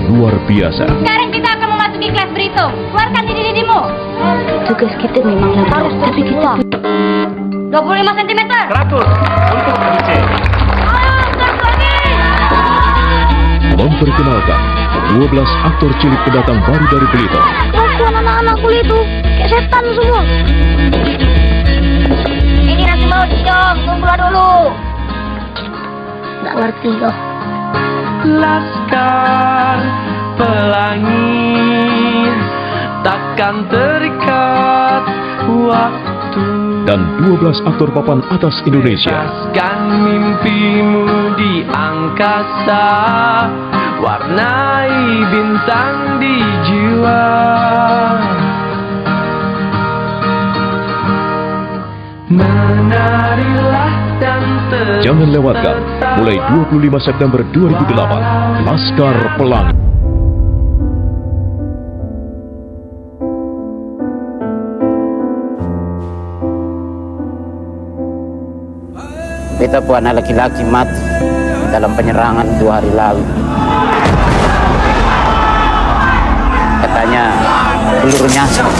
luar biasa. Sekarang kita akan memasuki kelas berhitung. Keluarkan diri-dirimu. Tugas kita memang harus, tapi kita 25 cm. Teratur untuk DC. Memperkenalkan 12 aktor cilik pendatang baru dari Belitung. kelakuan anak-anak kuliah itu kayak setan semua. Ini nanti mau dong, tunggulah dulu. Nggak ngerti kok. Laskar Pelangi takkan terikat waktu. Dan 12 aktor papan atas Indonesia. Lepaskan mimpimu di angkasa, warnai bintang di jiwa. Menarilah dan Jangan lewatkan, mulai 25 September 2008, Laskar Pelangi. Beta pun anak laki-laki mati dalam penyerangan 2 hari lalu. Katanya peluru nyasar.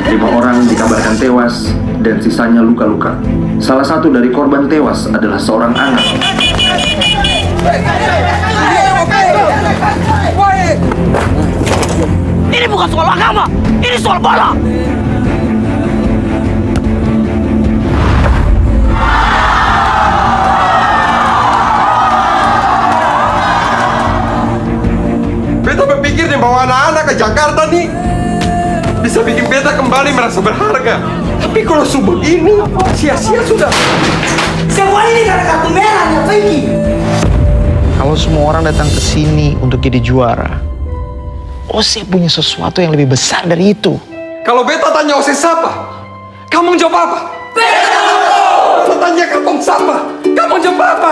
Lima orang dikabarkan tewas dan sisanya luka-luka. Salah satu dari korban tewas adalah seorang anak. Ini bukan soal agama, ini soal bola. Beta berpikir nih bawa anak-anak ke Jakarta nih bisa bikin beta kembali merasa berharga. Tapi kalau subuh ini sia-sia sudah. Semua ini karena kartu merah ya, Vicky. Kalau semua orang datang ke sini untuk jadi juara, Ose punya sesuatu yang lebih besar dari itu. Kalau beta tanya Ose siapa, kamu jawab apa? Beta. Beta tanya kamu siapa, kamu jawab apa?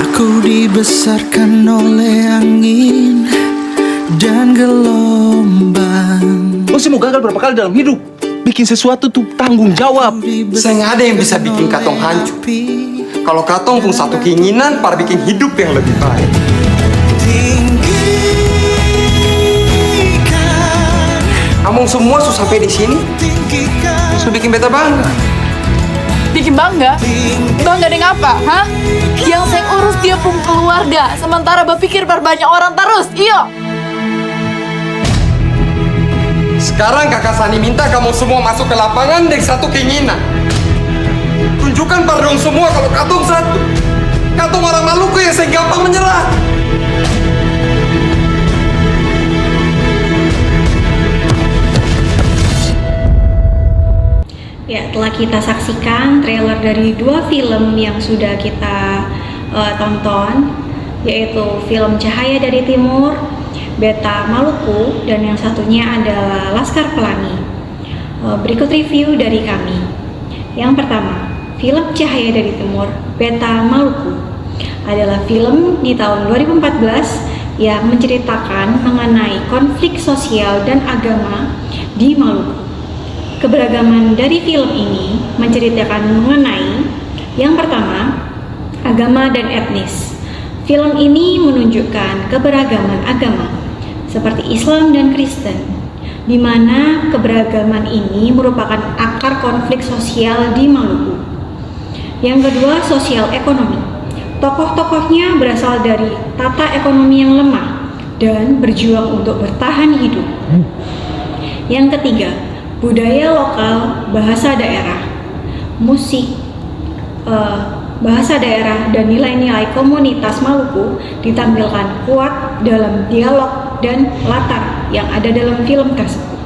Aku dibesarkan oleh angin dan gelombang. Ose mau gagal berapa kali dalam hidup? Bikin sesuatu tuh tanggung jawab. Saya nggak ada yang bisa bikin katong hancur. Kalau katong pun satu keinginan, para bikin hidup yang lebih baik. Kamu semua susah sampai di sini, sudah bikin beta bangga. Bikin bangga? Bangga dengan apa, hah? Yang saya urus dia pun keluarga, sementara berpikir berbanyak orang terus, iyo. Sekarang kakak Sani minta kamu semua masuk ke lapangan dengan satu keinginan. Tunjukkan pada dong semua kalau katong satu. Katong orang Maluku yang saya gampang menyerah. Ya, telah kita saksikan trailer dari 2 film yang sudah kita tonton, yaitu film Cahaya dari Timur, Beta Maluku, dan yang satunya adalah Laskar Pelangi. Berikut review dari kami. Yang pertama, film Cahaya dari Timur, Beta Maluku adalah film di tahun 2014 yang menceritakan mengenai konflik sosial dan agama di Maluku. Keberagaman dari film ini menceritakan mengenai yang pertama, agama dan etnis. Film ini menunjukkan keberagaman agama seperti Islam dan Kristen, di mana keberagaman ini merupakan akar konflik sosial di Maluku. Yang kedua, sosial ekonomi. Tokoh-tokohnya berasal dari tata ekonomi yang lemah dan berjuang untuk bertahan hidup. Yang ketiga, budaya lokal, bahasa daerah, musik, bahasa daerah, dan nilai-nilai komunitas Maluku ditampilkan kuat dalam dialog dan latar yang ada dalam film tersebut.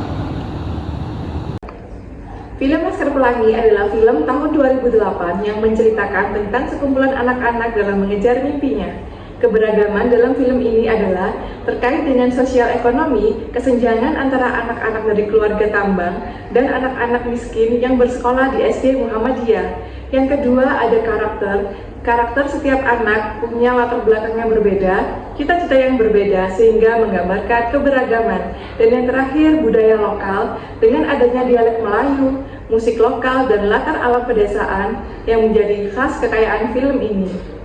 Film Laskar Pelangi adalah film tahun 2008 yang menceritakan tentang sekumpulan anak-anak dalam mengejar mimpinya. Keberagaman dalam film ini adalah terkait dengan sosial ekonomi, kesenjangan antara anak-anak dari keluarga tambang dan anak-anak miskin yang bersekolah di SD Muhammadiyah. Yang kedua, ada karakter Karakter setiap anak punya latar belakang yang berbeda, cita-cita yang berbeda sehingga menggambarkan keberagaman. Dan yang terakhir, budaya lokal dengan adanya dialek Melayu, musik lokal, dan latar alam pedesaan yang menjadi khas kekayaan film ini.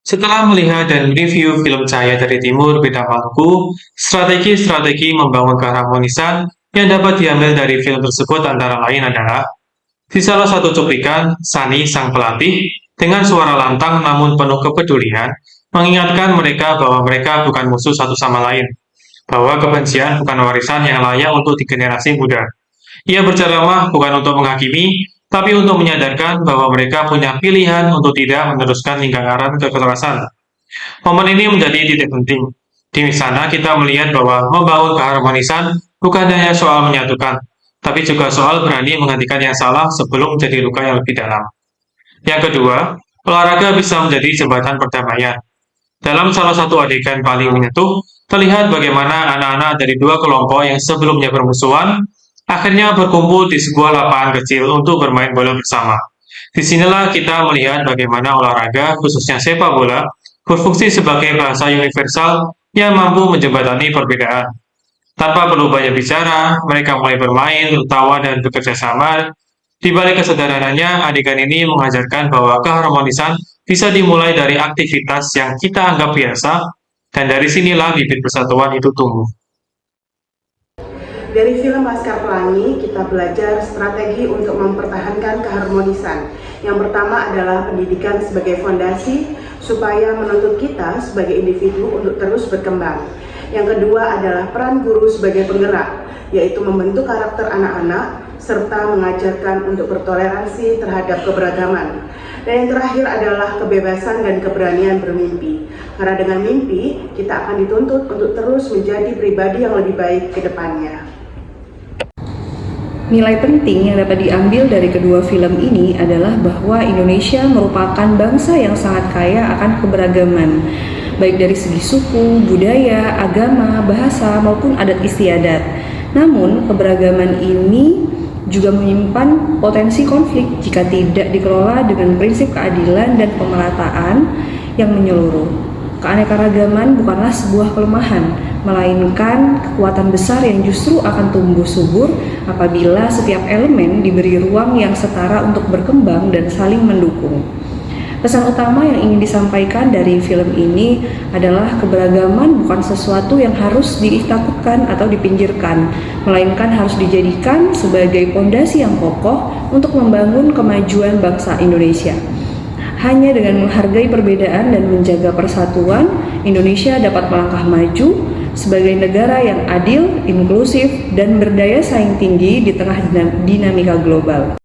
Setelah melihat dan review film Cahaya dari Timur Beta Maluku, strategi-strategi membangun keharmonisan yang dapat diambil dari film tersebut antara lain adalah di salah satu cuplikan, Sani sang pelatih dengan suara lantang namun penuh kepedulian mengingatkan mereka bahwa mereka bukan musuh satu sama lain, bahwa kebencian bukan warisan yang layak untuk di generasi muda. Ia berceramah bukan untuk menghakimi, tapi untuk menyadarkan bahwa mereka punya pilihan untuk tidak meneruskan lingkaran kekerasan. Momen ini menjadi titik penting. Di sana kita melihat bahwa membangun keharmonisan bukan hanya soal menyatukan, tapi juga soal berani menghentikan yang salah sebelum menjadi luka yang lebih dalam. Yang kedua, olahraga bisa menjadi jembatan perdamaian. Dalam salah satu adegan paling menyentuh, terlihat bagaimana anak-anak dari dua kelompok yang sebelumnya bermusuhan akhirnya berkumpul di sebuah lapangan kecil untuk bermain bola bersama. Disinilah kita melihat bagaimana olahraga, khususnya sepak bola, berfungsi sebagai bahasa universal yang mampu menjembatani perbedaan. Tanpa perlu banyak bicara, mereka mulai bermain, tertawa, dan bekerja sama. Di balik kesederhananya, adegan ini mengajarkan bahwa keharmonisan bisa dimulai dari aktivitas yang kita anggap biasa, dan dari sinilah bibit persatuan itu tumbuh. Dari film Laskar Pelangi, kita belajar strategi untuk mempertahankan keharmonisan. Yang pertama adalah pendidikan sebagai fondasi supaya menuntut kita sebagai individu untuk terus berkembang. Yang kedua adalah peran guru sebagai penggerak, yaitu membentuk karakter anak-anak serta mengajarkan untuk bertoleransi terhadap keberagaman. Dan yang terakhir adalah kebebasan dan keberanian bermimpi. Karena dengan mimpi, kita akan dituntut untuk terus menjadi pribadi yang lebih baik ke depannya. Nilai penting yang dapat diambil dari kedua film ini adalah bahwa Indonesia merupakan bangsa yang sangat kaya akan keberagaman, baik dari segi suku, budaya, agama, bahasa, maupun adat istiadat. Namun, keberagaman ini juga menyimpan potensi konflik jika tidak dikelola dengan prinsip keadilan dan pemerataan yang menyeluruh. Keanekaragaman bukanlah sebuah kelemahan, melainkan kekuatan besar yang justru akan tumbuh subur apabila setiap elemen diberi ruang yang setara untuk berkembang dan saling mendukung. Pesan utama yang ingin disampaikan dari film ini adalah keberagaman bukan sesuatu yang harus ditakutkan atau dipinggirkan, melainkan harus dijadikan sebagai fondasi yang kokoh untuk membangun kemajuan bangsa Indonesia. Hanya dengan menghargai perbedaan dan menjaga persatuan, Indonesia dapat melangkah maju sebagai negara yang adil, inklusif, dan berdaya saing tinggi di tengah dinamika global.